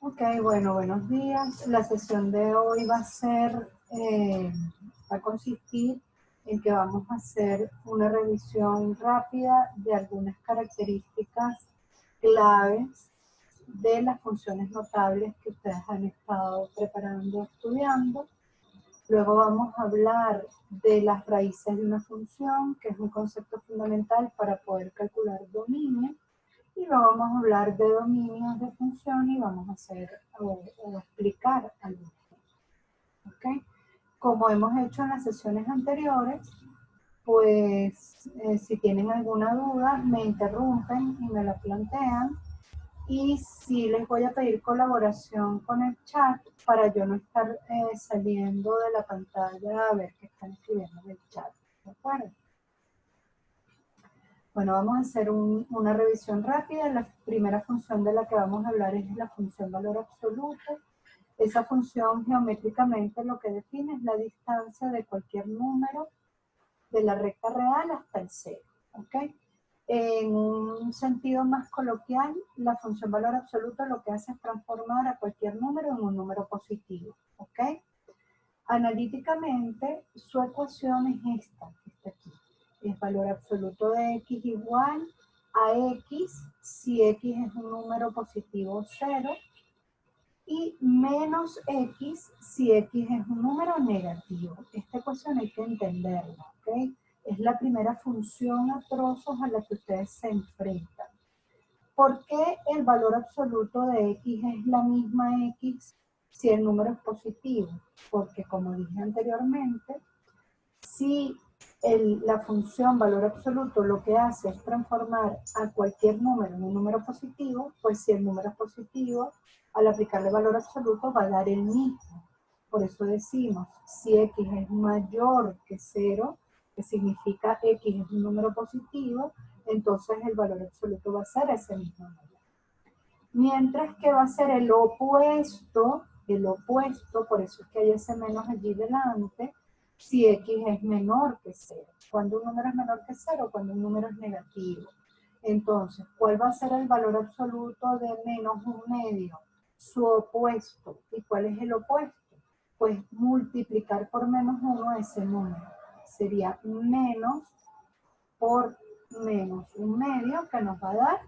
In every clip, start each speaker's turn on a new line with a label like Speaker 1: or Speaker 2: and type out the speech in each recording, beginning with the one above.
Speaker 1: Ok, bueno, buenos días. La sesión de hoy va a consistir en que vamos a hacer una revisión rápida de algunas características claves de las funciones notables que ustedes han estado preparando, estudiando. Luego vamos a hablar de las raíces de una función, que es un concepto fundamental para poder calcular dominio. Y luego vamos a hablar de dominios de función y vamos a hacer o explicar algunos. ¿Okay? Como hemos hecho en las sesiones anteriores, pues si tienen alguna duda, me interrumpen y me la plantean. Y sí les voy a pedir colaboración con el chat para yo no estar saliendo de la pantalla a ver qué están escribiendo en el chat. ¿De acuerdo? Bueno, vamos a hacer una revisión rápida. La primera función de la que vamos a hablar es la función valor absoluto. Esa función geométricamente lo que define es la distancia de cualquier número de la recta real hasta el cero. ¿Okay? En un sentido más coloquial, la función valor absoluto lo que hace es transformar a cualquier número en un número positivo. ¿Okay? Analíticamente, su ecuación es esta, que está aquí. Es valor absoluto de x igual a x si x es un número positivo 0 y menos x si x es un número negativo. Esta ecuación hay que entenderla, ¿ok? Es la primera función a trozos a la que ustedes se enfrentan. ¿Por qué el valor absoluto de x es la misma x si el número es positivo? Porque como dije anteriormente, si la función valor absoluto lo que hace es transformar a cualquier número en un número positivo, pues si el número es positivo, al aplicarle valor absoluto va a dar el mismo. Por eso decimos, si x es mayor que 0, que significa x es un número positivo, entonces el valor absoluto va a ser ese mismo número. Mientras que va a ser el opuesto, por eso es que hay ese menos allí delante, si x es menor que 0. Cuando un número es menor que 0, cuando un número es negativo. Entonces, ¿cuál va a ser el valor absoluto de menos un medio? Su opuesto. ¿Y cuál es el opuesto? Pues multiplicar por menos 1 ese número. Sería menos por menos un medio, que nos va a dar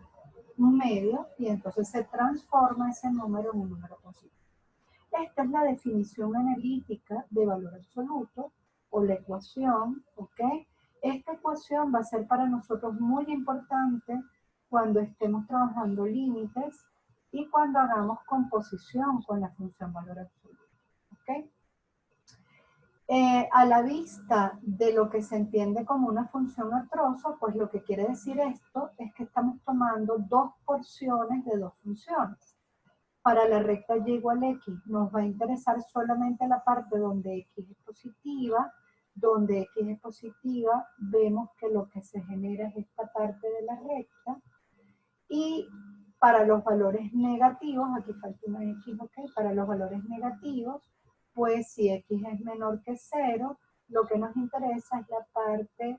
Speaker 1: un medio, y entonces se transforma ese número en un número positivo. Esta es la definición analítica de valor absoluto, o la ecuación, ¿ok? Esta ecuación va a ser para nosotros muy importante cuando estemos trabajando límites y cuando hagamos composición con la función valor absoluto, ¿ok? A la vista de lo que se entiende como una función a trozo, pues lo que quiere decir esto es que estamos tomando dos porciones de dos funciones. Para la recta y igual a x nos va a interesar solamente la parte donde x es positiva. Donde x es positiva, vemos que lo que se genera es esta parte de la recta. Y para los valores negativos, aquí falta una x, ok, para los valores negativos, pues si x es menor que 0, lo que nos interesa es la parte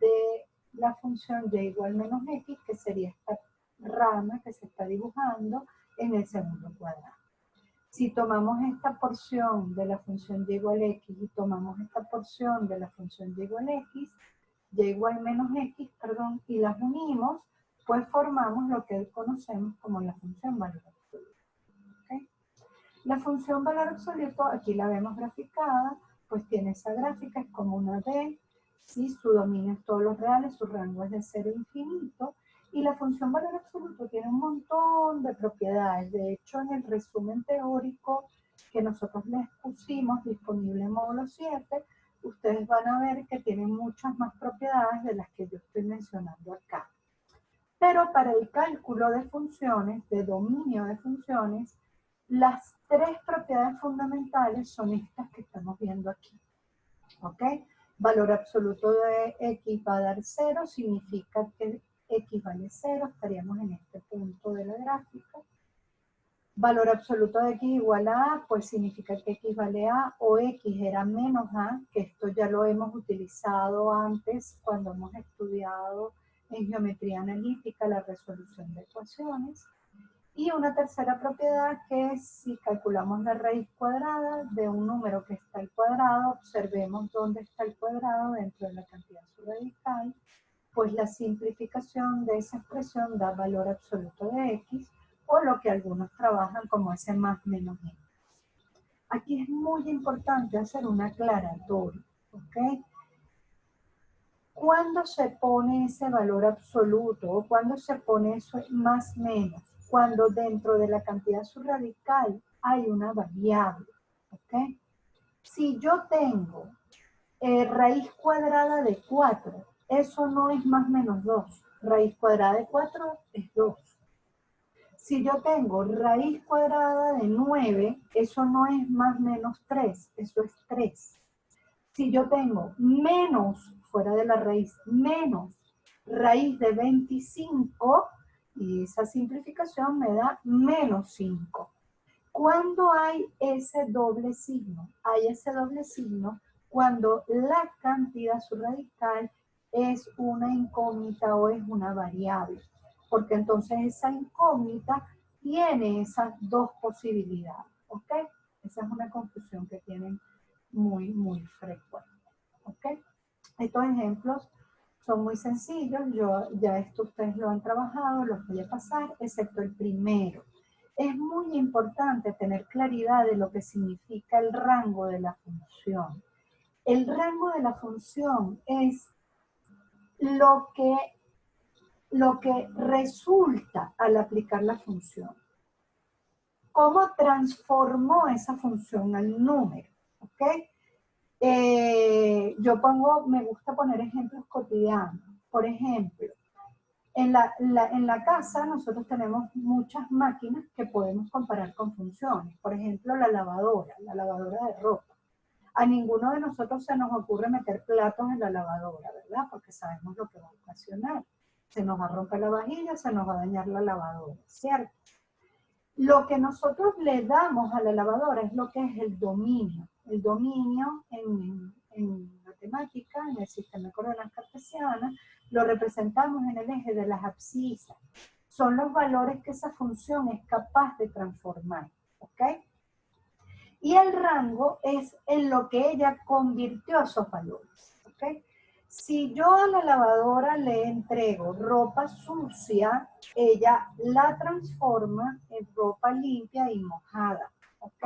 Speaker 1: de la función y igual menos x, que sería esta rama que se está dibujando en el segundo cuadrado. Si tomamos esta porción de la función y igual x y tomamos esta porción de la función y igual x, y igual menos x, perdón, y las unimos, pues formamos lo que conocemos como la función valor absoluto. ¿Okay? La función valor absoluto, aquí la vemos graficada, pues tiene esa gráfica, es como una D, ¿sí? Su dominio es todos los reales, su rango es de 0 a infinito, y la función valor absoluto tiene un montón de propiedades. De hecho, en el resumen teórico que nosotros les pusimos disponible en módulo 7, ustedes van a ver que tiene muchas más propiedades de las que yo estoy mencionando acá. Pero para el cálculo de funciones, de dominio de funciones, las tres propiedades fundamentales son estas que estamos viendo aquí. ¿Ok? Valor absoluto de x va a dar 0, significa que x vale 0, estaríamos en este punto de la gráfica. Valor absoluto de x igual a a, pues significa que x vale a, o x era menos a, que esto ya lo hemos utilizado antes cuando hemos estudiado en geometría analítica la resolución de ecuaciones. Y una tercera propiedad que es si calculamos la raíz cuadrada de un número que está al cuadrado, observemos dónde está el cuadrado dentro de la cantidad subradical, pues la simplificación de esa expresión da valor absoluto de x, o lo que algunos trabajan como ese más menos x. Aquí es muy importante hacer una aclaratoria, ¿ok? ¿Cuándo se pone ese valor absoluto o cuándo se pone eso más menos? Cuando dentro de la cantidad subradical hay una variable, ¿ok? Si yo tengo raíz cuadrada de 4, eso no es más menos 2. Raíz cuadrada de 4 es 2. Si yo tengo raíz cuadrada de 9, eso no es más menos 3, eso es 3. Si yo tengo menos, fuera de la raíz, menos raíz de 25, y esa simplificación me da menos 5. ¿Cuándo hay ese doble signo? Hay ese doble signo cuando la cantidad subradical es una incógnita o es una variable, porque entonces esa incógnita tiene esas dos posibilidades, ¿ok? Esa es una confusión que tienen muy frecuente, ¿ok? Estos ejemplos son muy sencillos, ya esto ustedes lo han trabajado, los voy a pasar, excepto el primero. Es muy importante tener claridad de lo que significa el rango de la función. El rango de la función es lo que resulta al aplicar la función. ¿Cómo transformó esa función al número? ¿Ok? Me gusta poner ejemplos cotidianos. Por ejemplo, en la casa nosotros tenemos muchas máquinas que podemos comparar con funciones. Por ejemplo, la lavadora de ropa. A ninguno de nosotros se nos ocurre meter platos en la lavadora, ¿verdad? Porque sabemos lo que va a ocasionar. Se nos va a romper la vajilla, se nos va a dañar la lavadora, ¿cierto? Lo que nosotros le damos a la lavadora es lo que es el dominio. El dominio en matemática, en el sistema de coordenadas cartesianas, lo representamos en el eje de las abscisas. Son los valores que esa función es capaz de transformar, ¿ok? Y el rango es en lo que ella convirtió esos valores, ¿ok? Si yo a la lavadora le entrego ropa sucia, ella la transforma en ropa limpia y mojada, ¿ok?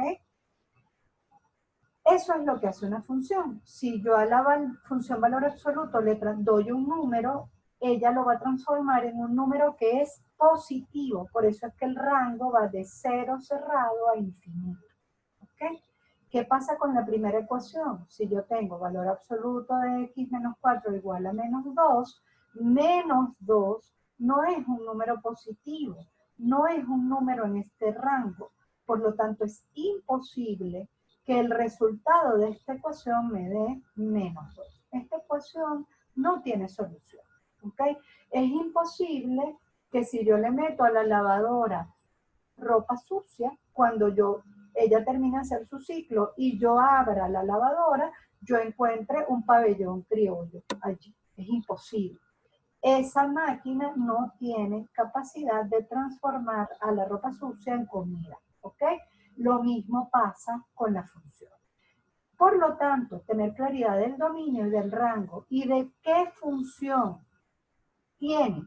Speaker 1: Eso es lo que hace una función. Si yo a la función valor absoluto le doy un número, ella lo va a transformar en un número que es positivo. Por eso es que el rango va de 0 cerrado a infinito, ¿ok? ¿Qué pasa con la primera ecuación? Si yo tengo valor absoluto de x menos 4 igual a menos 2 no es un número positivo, no es un número en este rango. Por lo tanto, es imposible que el resultado de esta ecuación me dé menos 2. Esta ecuación no tiene solución, ¿ok? Es imposible que si yo le meto a la lavadora ropa sucia, cuando ella termina de hacer su ciclo y yo abra la lavadora, yo encuentre un pabellón criollo allí. Es imposible. Esa máquina no tiene capacidad de transformar a la ropa sucia en comida, ¿ok? Lo mismo pasa con la función. Por lo tanto, tener claridad del dominio y del rango y de qué función tiene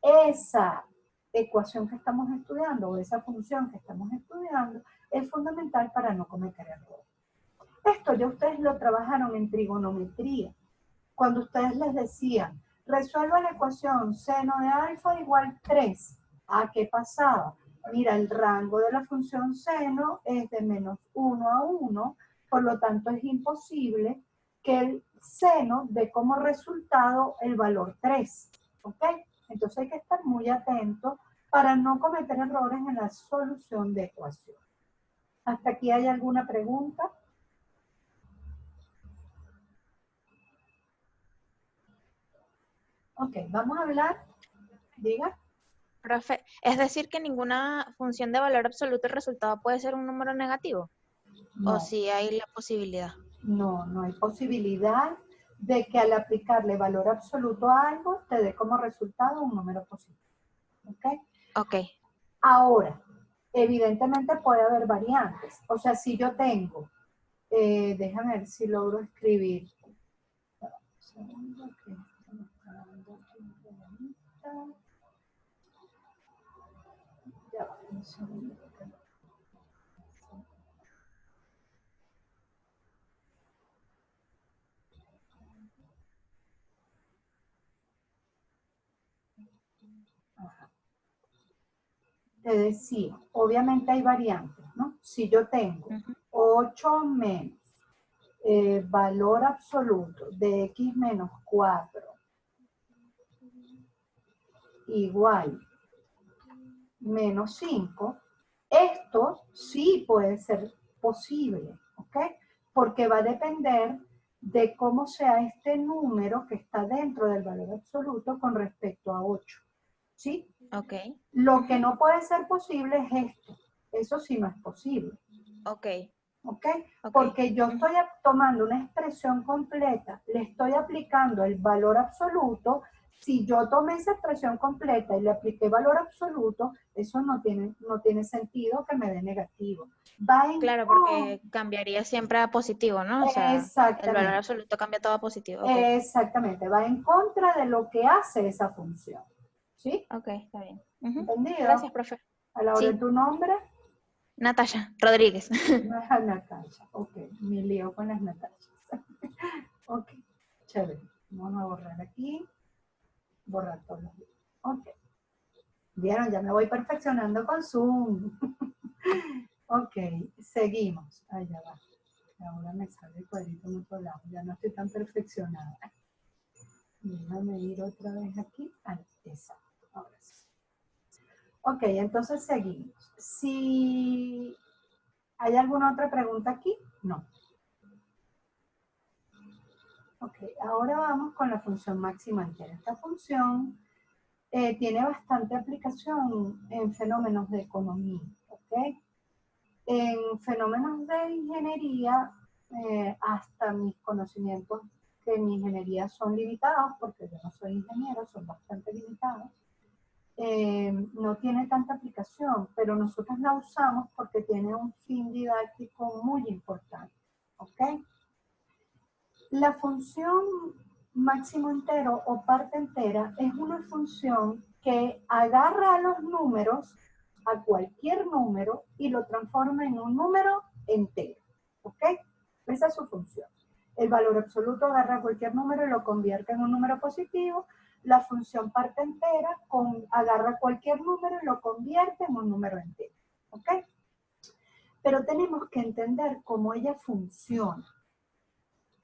Speaker 1: esa ecuación que estamos estudiando o esa función que estamos estudiando es fundamental para no cometer errores. Esto ya ustedes lo trabajaron en trigonometría. Cuando ustedes les decían, resuelva la ecuación seno de alfa igual 3. ¿A qué pasaba? Mira, el rango de la función seno es de menos 1 a 1, por lo tanto es imposible que el seno dé como resultado el valor 3. ¿Ok? Entonces hay que estar muy atentos para no cometer errores en la solución de ecuaciones. ¿Hasta aquí hay alguna pregunta? Ok, vamos a hablar. Diga.
Speaker 2: Profe, es decir que ninguna función de valor absoluto el resultado puede ser un número negativo.
Speaker 1: No.
Speaker 2: ¿O si hay la posibilidad?
Speaker 1: No hay posibilidad de que al aplicarle valor absoluto a algo te dé como resultado un número positivo. ¿Ok?
Speaker 2: Ok.
Speaker 1: Ahora, evidentemente puede haber variantes. O sea, si yo tengo, déjame ver si logro escribir. Un segundo, que esto me está dando aquí un problemita. Ya va, un segundo. Ajá. Te decía, obviamente hay variantes, ¿no? Si yo tengo 8 menos valor absoluto de x menos 4 igual menos 5, esto sí puede ser posible, ¿ok? Porque va a depender de cómo sea este número que está dentro del valor absoluto con respecto a 8, ¿sí?
Speaker 2: Ok.
Speaker 1: Lo que no puede ser posible es esto. Eso sí no es posible.
Speaker 2: Ok.
Speaker 1: ¿Ok?
Speaker 2: Ok.
Speaker 1: Porque yo estoy tomando una expresión completa, le estoy aplicando el valor absoluto. Si yo tomé esa expresión completa y le apliqué valor absoluto, eso no tiene sentido que me dé negativo. Va en
Speaker 2: Claro, porque cambiaría siempre a positivo, ¿no? O sea, el valor
Speaker 1: Exactamente.
Speaker 2: absoluto cambia todo a positivo. Ok.
Speaker 1: Exactamente. Va en contra de lo que hace esa función. ¿Sí?
Speaker 2: Ok, está bien.
Speaker 1: ¿Entendido?
Speaker 2: Gracias, profe.
Speaker 1: A la hora de
Speaker 2: Sí,
Speaker 1: tu nombre.
Speaker 2: Natasha Rodríguez.
Speaker 1: No es a Natasha. Ok, mi lío con las Natashas. Ok, chévere. Vamos a borrar aquí. Borrar todos los líos. Ok. Vieron, ya me voy perfeccionando con Zoom. Ok, seguimos. Ahí ya va. Ahora me sale el cuadrito en otro lado. Ya no estoy tan perfeccionada. Déjame ir otra vez aquí. Ahí, exacto. Ahora sí. Ok, entonces seguimos. Si hay alguna otra pregunta aquí, no. Ok, ahora vamos con la función máxima entera. Esta función tiene bastante aplicación en fenómenos de economía, ¿ok? En fenómenos de ingeniería, hasta mis conocimientos que en ingeniería son limitados, porque yo no soy ingeniero, son bastante limitados, no tiene tanta aplicación, pero nosotros la usamos porque tiene un fin didáctico muy importante, ¿ok? La función máximo entero o parte entera es una función que agarra a los números, a cualquier número, y lo transforma en un número entero. ¿Ok? Esa es su función. El valor absoluto agarra cualquier número y lo convierte en un número positivo. La función parte entera agarra cualquier número y lo convierte en un número entero. ¿Ok? Pero tenemos que entender cómo ella funciona,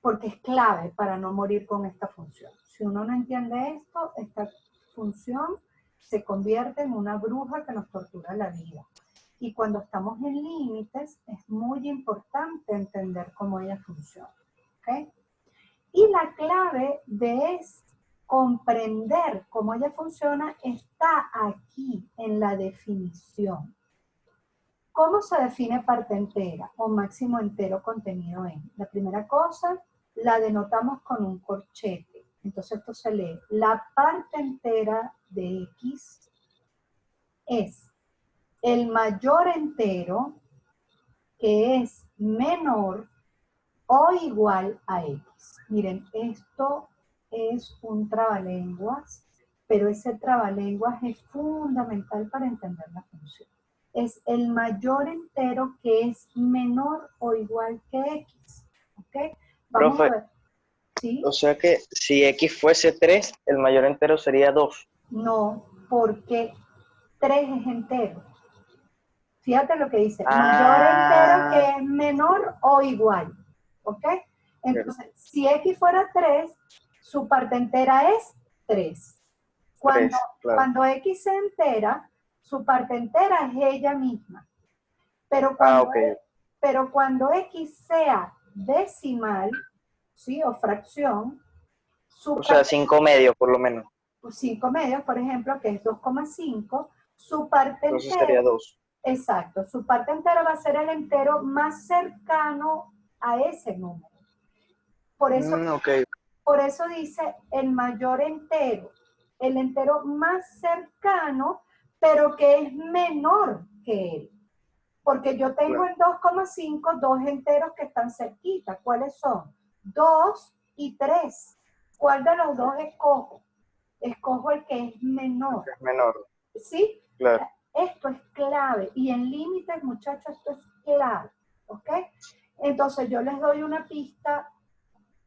Speaker 1: porque es clave para no morir con esta función. Si uno no entiende esto, esta función se convierte en una bruja que nos tortura la vida. Y cuando estamos en límites, es muy importante entender cómo ella funciona. ¿Okay? Y la clave de comprender cómo ella funciona está aquí en la definición. ¿Cómo se define parte entera o máximo entero contenido en? La primera cosa, la denotamos con un corchete. Entonces esto se lee, la parte entera de X es el mayor entero que es menor o igual a X. Miren, esto es un trabalenguas, pero ese trabalenguas es fundamental para entender la función. Es el mayor entero que es menor o igual que X. ¿Ok? Vamos
Speaker 3: Profe,
Speaker 1: a ver. ¿Sí?
Speaker 3: o sea que si X fuese 3, el mayor entero sería 2.
Speaker 1: No, porque 3 es entero. Fíjate lo que dice, mayor entero que
Speaker 3: Ah,
Speaker 1: es menor o igual. ¿Ok? Entonces, si X fuera 3, su parte entera es 3. Cuando,
Speaker 3: 3, claro.
Speaker 1: cuando X se entera, su parte entera es ella misma. Pero
Speaker 3: Ah,
Speaker 1: cuando,
Speaker 3: ok.
Speaker 1: pero cuando X sea decimal, ¿sí? O fracción, su
Speaker 3: O sea,
Speaker 1: parte
Speaker 3: 5 medios por lo menos.
Speaker 1: 5 medios, por ejemplo, que es 2,5, su parte
Speaker 3: Entonces
Speaker 1: entera,
Speaker 3: sería 2.
Speaker 1: exacto, su parte entera va a ser el entero más cercano a ese número. Por eso,
Speaker 3: Ok.
Speaker 1: por eso dice el mayor entero, el entero más cercano, pero que es menor que él. Porque yo tengo en 2,5 dos enteros que están cerquita. ¿Cuáles son? 2 y 3. ¿Cuál de los dos escojo? Escojo el que es menor.
Speaker 3: Es menor.
Speaker 1: ¿Sí?
Speaker 3: Claro.
Speaker 1: Esto es clave. Y en límites, muchachos, esto es clave. ¿Ok? Entonces yo les doy una pista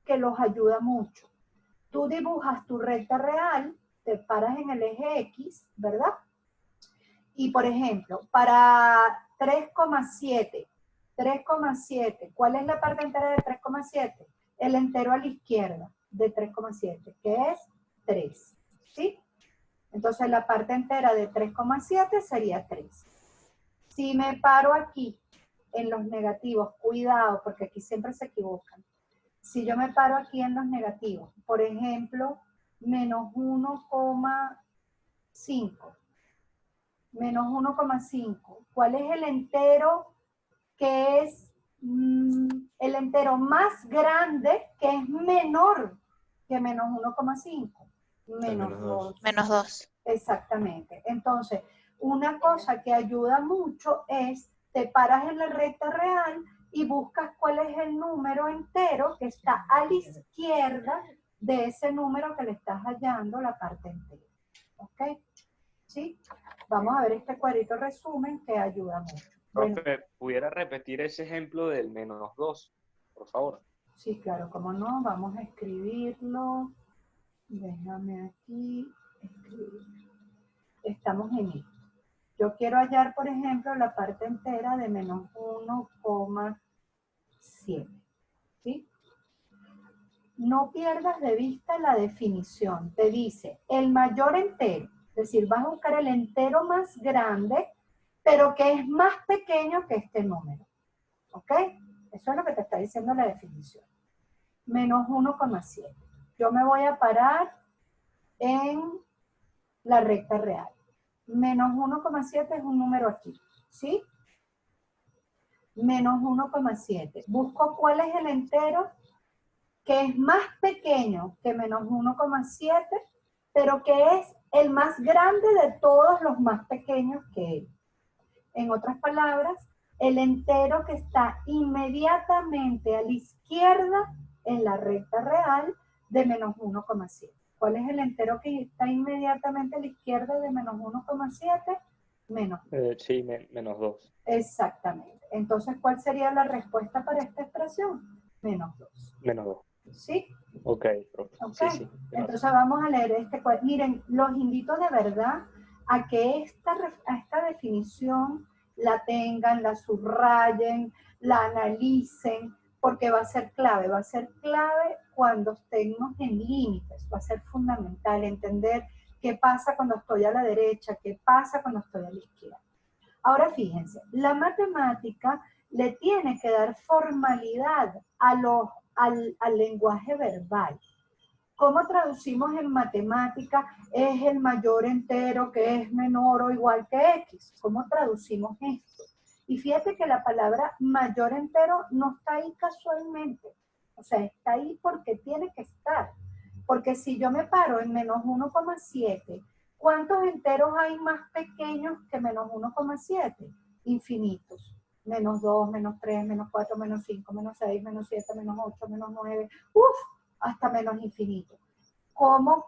Speaker 1: que los ayuda mucho. Tú dibujas tu recta real, te paras en el eje X, ¿verdad? Y por ejemplo, para 3,7, ¿cuál es la parte entera de 3,7? El entero a la izquierda de 3,7, que es 3, ¿sí? Entonces la parte entera de 3,7 sería 3. Si me paro aquí en los negativos, cuidado, porque aquí siempre se equivocan. Si yo me paro aquí en los negativos, por ejemplo, menos 1,5. Menos 1,5. ¿Cuál es el entero que es el entero más grande que es menor que menos 1,5? Menos 2.
Speaker 2: Menos 2.
Speaker 1: Exactamente. Entonces, una cosa que ayuda mucho es, te paras en la recta real y buscas cuál es el número entero que está a la izquierda de ese número que le estás hallando la parte entera. ¿Ok? ¿Sí? Vamos a ver este cuadrito resumen que ayuda mucho. Bueno,
Speaker 4: Profe, ¿pudiera repetir ese ejemplo del menos 2, por favor?
Speaker 1: sí, claro, cómo no, vamos a escribirlo. Déjame aquí escribir. Estamos en esto. Yo quiero hallar, por ejemplo, la parte entera de menos 1,7. ¿Sí? No pierdas de vista la definición. Te dice el mayor entero. Es decir, vas a buscar el entero más grande, pero que es más pequeño que este número. ¿Ok? Eso es lo que te está diciendo la definición. Menos 1,7. Yo me voy a parar en la recta real. Menos 1,7 es un número aquí. ¿Sí? Menos 1,7. Busco cuál es el entero que es más pequeño que menos 1,7, pero que es el más grande de todos los más pequeños que él. En otras palabras, el entero que está inmediatamente a la izquierda en la recta real de menos 1,7. ¿Cuál es el entero que está inmediatamente a la izquierda de menos 1,7? Menos 2.
Speaker 4: Sí, menos 2.
Speaker 1: Exactamente. Entonces, ¿cuál sería la respuesta para esta expresión? Menos 2.
Speaker 4: Menos 2.
Speaker 1: ¿Sí?
Speaker 4: Ok, profe.
Speaker 1: Ok.
Speaker 4: Sí, sí.
Speaker 1: Entonces vamos a leer este cuadro. Miren, los invito de verdad a que esta definición la tengan, la subrayen, la analicen, porque va a ser clave cuando estemos en límites, va a ser fundamental entender qué pasa cuando estoy a la derecha, qué pasa cuando estoy a la izquierda. Ahora fíjense, la matemática le tiene que dar formalidad al lenguaje verbal. ¿Cómo traducimos en matemática es el mayor entero que es menor o igual que X? ¿Cómo traducimos esto? Y fíjate que la palabra mayor entero no está ahí casualmente. O sea, está ahí porque tiene que estar. Porque si yo me paro en menos 1,7, ¿cuántos enteros hay más pequeños que menos 1,7? Infinitos. Menos 2, menos 3, menos 4, menos 5, menos 6, menos 7, menos 8, menos 9. Hasta menos infinito. ¿Cómo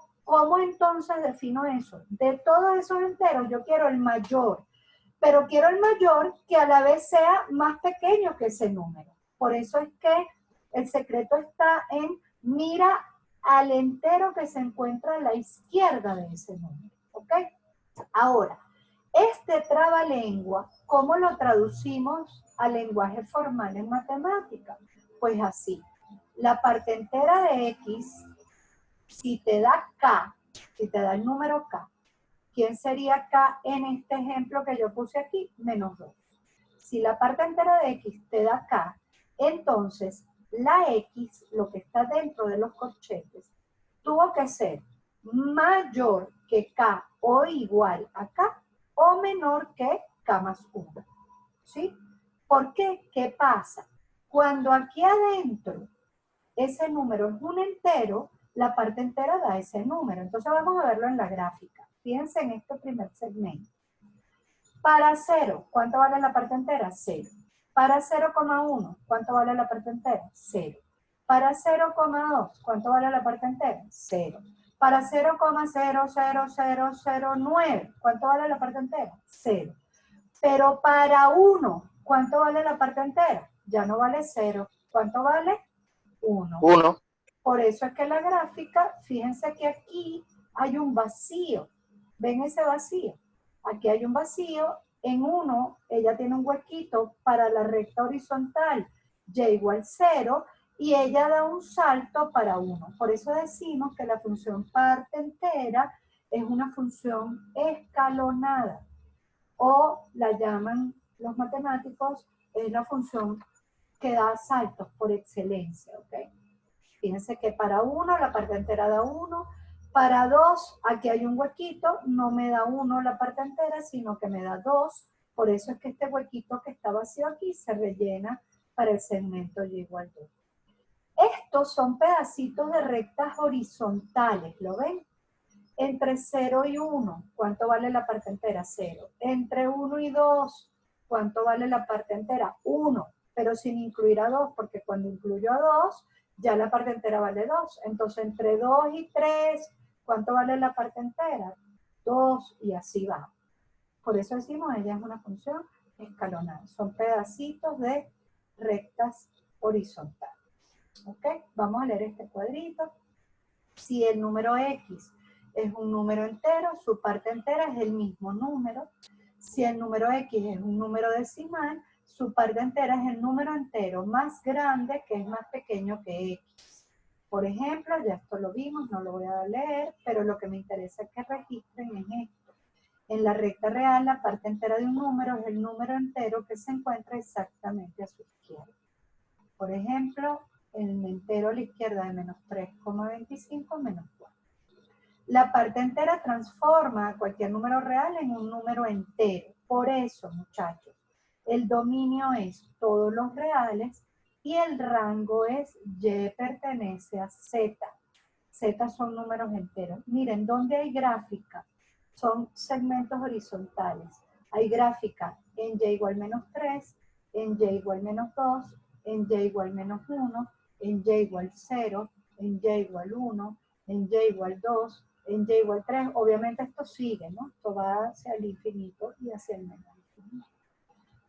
Speaker 1: entonces defino eso? De todos esos enteros yo quiero el mayor, pero quiero el mayor que a la vez sea más pequeño que ese número. Por eso es que el secreto está en mira al entero que se encuentra a la izquierda de ese número. ¿Ok? Ahora, este trabalengua, ¿cómo lo traducimos al lenguaje formal en matemática? Pues así. La parte entera de X, si te da K, si te da el número K, ¿quién sería K en este ejemplo que yo puse aquí? Menos 2. Si la parte entera de X te da K, entonces la X, lo que está dentro de los corchetes, tuvo que ser mayor que K o igual a K o menor que K más 1. ¿Sí? ¿Por qué? ¿Qué pasa? Cuando aquí adentro ese número es un entero, la parte entera da ese número. Entonces vamos a verlo en la gráfica. Fíjense en este primer segmento. Para 0, ¿cuánto vale la parte entera? 0. Para 0,1, ¿cuánto vale la parte entera? 0. Para 0,2, ¿cuánto vale la parte entera? 0. Para 0,00009, ¿cuánto vale la parte entera? 0. Pero para 1, ¿cuánto vale la parte entera? Ya no vale 0. ¿Cuánto vale? 1.
Speaker 3: 1.
Speaker 1: Por eso es que la gráfica, fíjense que aquí hay un vacío. ¿Ven ese vacío? Aquí hay un vacío. En 1, ella tiene un huequito para la recta horizontal, y igual 0, y ella da un salto para 1. Por eso decimos que la función parte entera es una función escalonada. O la llaman los matemáticos, es la función que da saltos por excelencia, ¿ok? Fíjense que para 1 la parte entera da 1, para 2 aquí hay un huequito, no me da 1 la parte entera, sino que me da 2, por eso es que este huequito que está vacío aquí se rellena para el segmento y igual 2. Estos son pedacitos de rectas horizontales, ¿lo ven? Entre 0 y 1, ¿cuánto vale la parte entera? 0. Entre 1 y 2, ¿cuánto vale la parte entera? 1, pero sin incluir a 2, porque cuando incluyo a 2, ya la parte entera vale 2. Entonces, entre 2 y 3, ¿cuánto vale la parte entera? 2, y así va. Por eso decimos, ella es una función escalonada. Son pedacitos de rectas horizontales. ¿Ok? Vamos a leer este cuadrito. Si el número X es un número entero, su parte entera es el mismo número. Si el número X es un número decimal, su parte entera es el número entero más grande que es más pequeño que X. Por ejemplo, ya esto lo vimos, no lo voy a leer, pero lo que me interesa es que registren es esto. En la recta real, la parte entera de un número es el número entero que se encuentra exactamente a su izquierda. Por ejemplo, el entero a la izquierda de menos 3,25 menos 4. La parte entera transforma a cualquier número real en un número entero. Por eso, muchachos, el dominio es todos los reales y el rango es Y pertenece a Z. Z son números enteros. Miren, ¿dónde hay gráfica? Son segmentos horizontales. Hay gráfica en Y igual menos 3, en Y igual menos 2, en Y igual menos 1, en Y igual 0, en Y igual 1, en Y igual 2, en Y igual 3. Obviamente esto sigue, ¿no? Esto va hacia el infinito y hacia el menos infinito.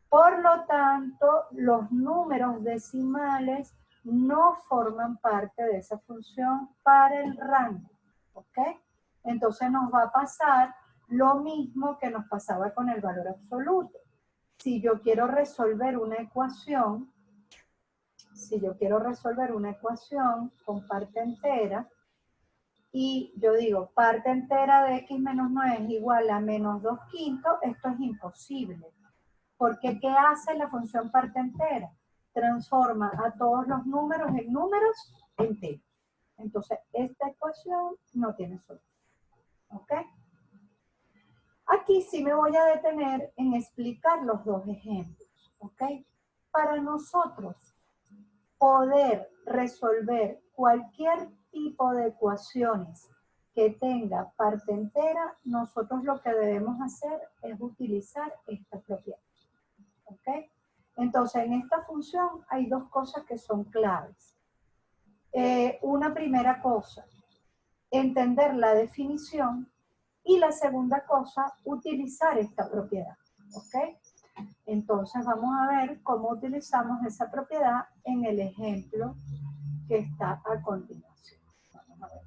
Speaker 1: Por lo tanto, los números decimales no forman parte de esa función para el rango, ¿ok? Entonces nos va a pasar lo mismo que nos pasaba con el valor absoluto. Si yo quiero resolver una ecuación, con parte entera, y yo digo, parte entera de x menos 9 es igual a menos 2 quintos, esto es imposible. Porque ¿qué hace la función parte entera? Transforma a todos los números en números enteros. Entonces, esta ecuación no tiene solución. ¿Ok? Aquí sí me voy a detener en explicar los dos ejemplos. ¿Ok? Para nosotros poder resolver cualquier tipo de ecuaciones que tenga parte entera, nosotros lo que debemos hacer es utilizar esta propiedad. ¿Ok? Entonces, en esta función hay dos cosas que son claves. Una primera cosa, entender la definición, y la segunda cosa, utilizar esta propiedad. ¿Ok? Entonces, vamos a ver cómo utilizamos esa propiedad en el ejemplo que está a continuación. Vamos a ver.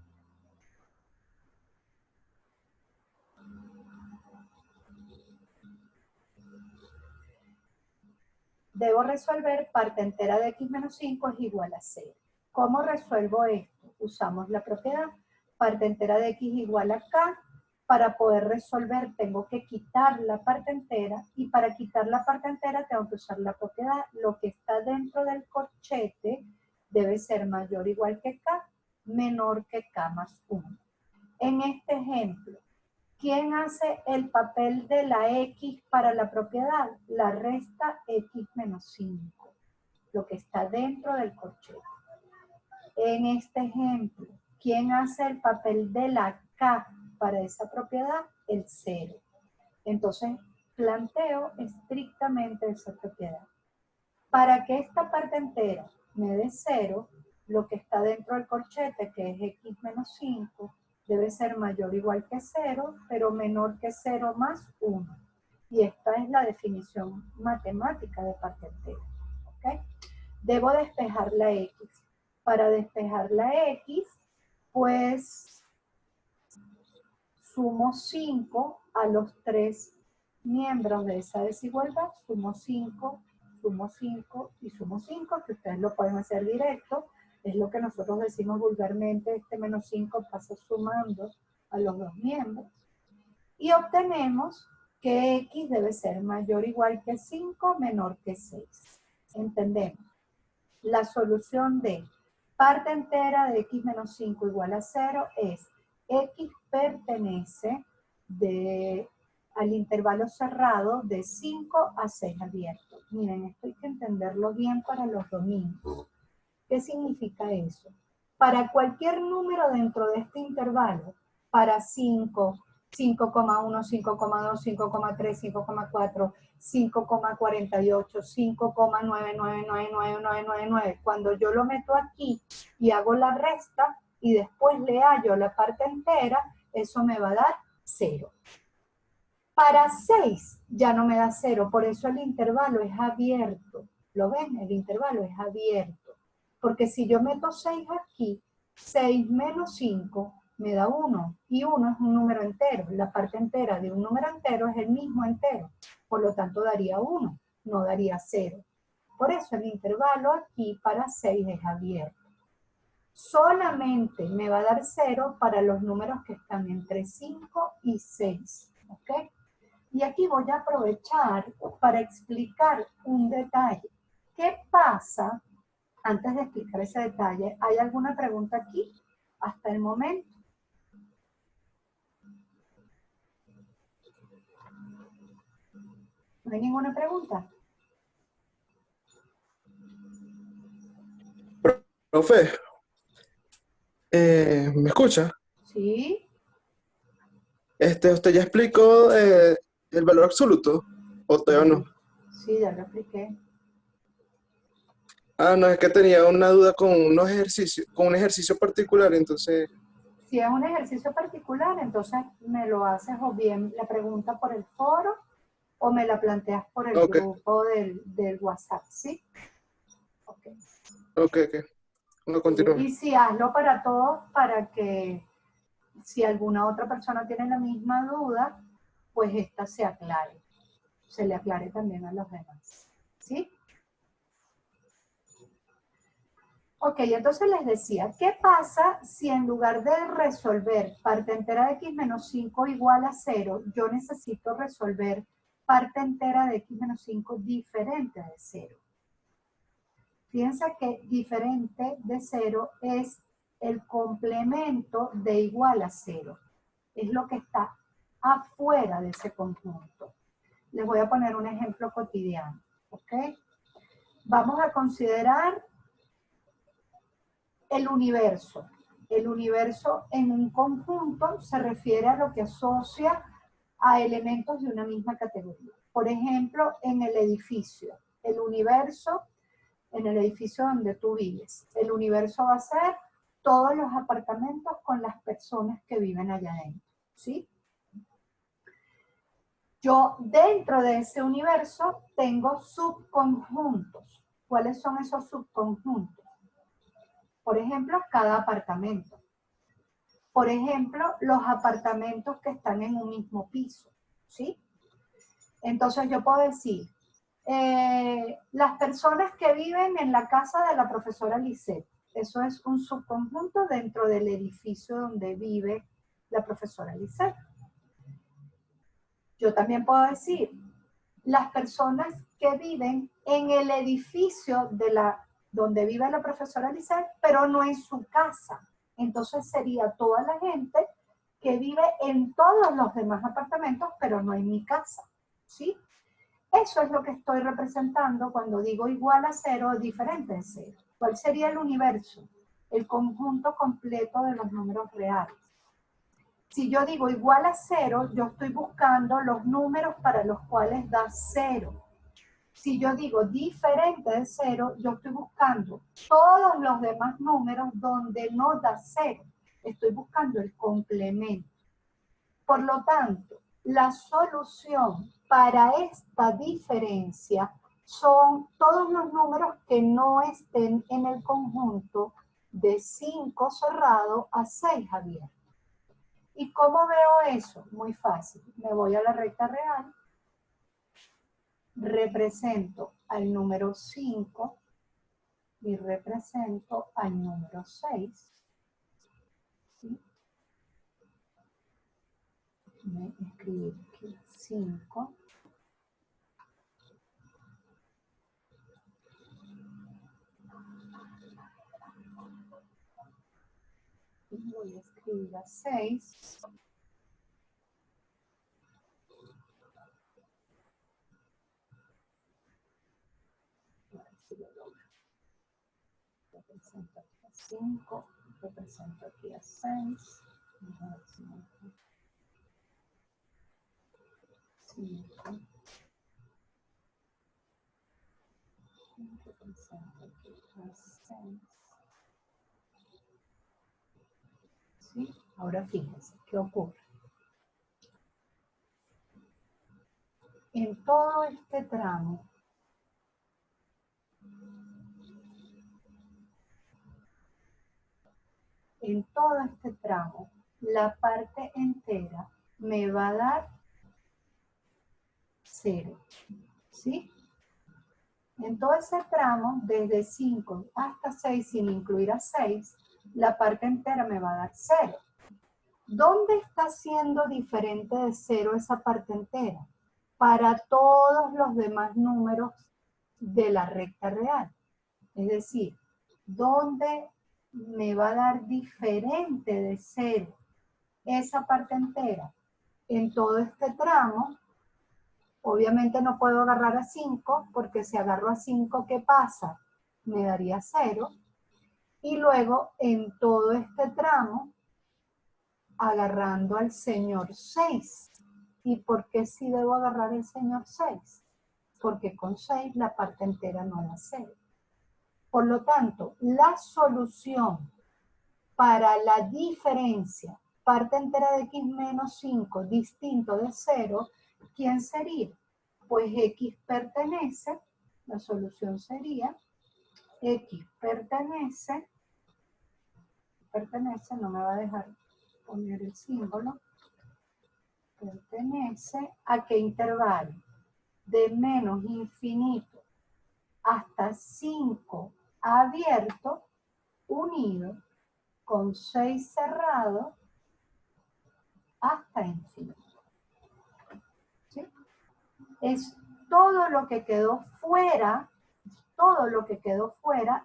Speaker 1: Debo resolver parte entera de x menos 5 es igual a 0. ¿Cómo resuelvo esto? Usamos la propiedad. Parte entera de x igual a k. Para poder resolver tengo que quitar la parte entera, y para quitar la parte entera tengo que usar la propiedad. Lo que está dentro del corchete debe ser mayor o igual que k, menor que k más 1. En este ejemplo, ¿quién hace el papel de la x para la propiedad? La resta x menos 5, lo que está dentro del corchete. En este ejemplo, ¿quién hace el papel de la k para esa propiedad? El 0. Entonces, planteo estrictamente esa propiedad. Para que esta parte entera me dé 0, lo que está dentro del corchete, que es x menos 5, debe ser mayor o igual que 0, pero menor que 0 más 1. Y esta es la definición matemática de parte entera. ¿Okay? Debo despejar la x. Para despejar la x, pues sumo 5 a los 3 miembros de esa desigualdad. Sumo 5 y sumo 5, que ustedes lo pueden hacer directo. Es lo que nosotros decimos vulgarmente, este menos 5 pasa sumando a los dos miembros. Y obtenemos que x debe ser mayor o igual que 5, menor que 6. Entendemos. La solución de parte entera de x menos 5 igual a 0 es x pertenece al intervalo cerrado de 5 a 6 abierto. Miren, esto hay que entenderlo bien para los domingos. ¿Qué significa eso? Para cualquier número dentro de este intervalo, para 5, 5,1, 5,2, 5,3, 5,4, 5,48, 5,9999999, cuando yo lo meto aquí y hago la resta y después le hallo la parte entera, eso me va a dar 0. Para 6 ya no me da 0, por eso el intervalo es abierto. ¿Lo ven? El intervalo es abierto. Porque si yo meto 6 aquí, 6 menos 5 me da 1. Y 1 es un número entero. La parte entera de un número entero es el mismo entero. Por lo tanto, daría 1, no daría 0. Por eso el intervalo aquí para 6 es abierto. Solamente me va a dar 0 para los números que están entre 5 y 6. ¿Ok? Y aquí voy a aprovechar para explicar un detalle. ¿Qué pasa? Antes de explicar ese detalle, ¿hay alguna pregunta aquí hasta el momento? ¿No hay ninguna pregunta?
Speaker 5: Profe, ¿me escucha?
Speaker 1: Sí,
Speaker 5: ¿Usted ya explicó el valor absoluto? ¿O todavía no?
Speaker 1: sí, ya lo expliqué.
Speaker 5: Ah, no, es que tenía una duda con unos ejercicios, con un ejercicio particular, entonces,
Speaker 1: Si es un ejercicio particular, entonces me lo haces o bien la pregunta por el foro o me la planteas por el
Speaker 5: ok,
Speaker 1: grupo del WhatsApp, ¿sí? Ok.
Speaker 5: ok. No, continúa.
Speaker 1: Y si hazlo para todos para que si alguna otra persona tiene la misma duda, pues esta se aclare. Se le aclare también a los demás. ¿Sí? Ok, entonces les decía, ¿qué pasa si en lugar de resolver parte entera de x menos 5 igual a 0, yo necesito resolver parte entera de x menos 5 diferente de 0? Fíjense que diferente de 0 es el complemento de igual a 0. Es lo que está afuera de ese conjunto. Les voy a poner un ejemplo cotidiano, ¿ok? Vamos a considerar el universo. El universo en un conjunto se refiere a lo que asocia a elementos de una misma categoría. Por ejemplo, en el edificio. El universo, en el edificio donde tú vives. El universo va a ser todos los apartamentos con las personas que viven allá adentro, ¿sí? Yo dentro de ese universo tengo subconjuntos. ¿Cuáles son esos subconjuntos? Por ejemplo, cada apartamento. Por ejemplo, los apartamentos que están en un mismo piso, ¿sí? Entonces yo puedo decir, las personas que viven en la casa de la profesora Lisette. Eso es un subconjunto dentro del edificio donde vive la profesora Lisette. Yo también puedo decir, las personas que viven en el edificio donde vive la profesora Lisette, pero no en su casa. Entonces sería toda la gente que vive en todos los demás apartamentos, pero no en mi casa, ¿sí? Eso es lo que estoy representando cuando digo igual a 0 o diferente de 0. ¿Cuál sería el universo? El conjunto completo de los números reales. Si yo digo igual a 0, yo estoy buscando los números para los cuales da 0. Si yo digo diferente de 0, yo estoy buscando todos los demás números donde no da 0. Estoy buscando el complemento. Por lo tanto, la solución para esta diferencia son todos los números que no estén en el conjunto de 5 cerrado a 6 abierto. ¿Y cómo veo eso? Muy fácil. Me voy a la recta real, represento al número 5 y represento al número 6. ¿Sí? Me escribí aquí 5. Y voy a escribir a 6. Represento aquí a 5, represento aquí a 6. Vamos a ver si me deja. 5. Represento aquí a 6. ¿Sí? Ahora fíjense, ¿qué ocurre? En todo este tramo, la parte entera me va a dar 0. ¿Sí? En todo ese tramo, desde 5 hasta 6, sin incluir a 6, la parte entera me va a dar 0. ¿Dónde está siendo diferente de 0 esa parte entera? Para todos los demás números de la recta real. Es decir, ¿dónde me va a dar diferente de 0 esa parte entera? En todo este tramo, obviamente no puedo agarrar a 5, porque si agarro a 5, ¿qué pasa? Me daría 0. Y luego, en todo este tramo, agarrando al señor 6. ¿Y por qué sí debo agarrar el señor 6? Porque con 6 la parte entera no da 0. Por lo tanto, la solución para la diferencia parte entera de x menos 5 distinto de 0, ¿quién sería? Pues x pertenece, la solución sería x pertenece, no me va a dejar poner el símbolo, pertenece a qué intervalo, de menos infinito hasta 5 abierto, unido con 6 cerrado hasta infinito. ¿Sí? Es todo lo que quedó fuera,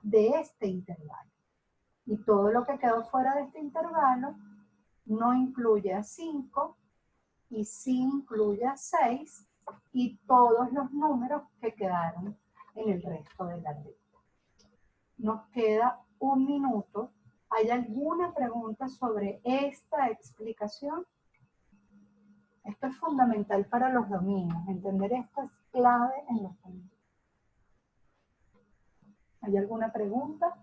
Speaker 1: de este intervalo. Y todo lo que quedó fuera de este intervalo no incluye a 5 y sí incluye a 6 y todos los números que quedaron en el resto de la recta. Nos queda 1 minuto. ¿Hay alguna pregunta sobre esta explicación? Esto es fundamental para los dominios. Entender esto es clave en los dominios. ¿Hay alguna pregunta?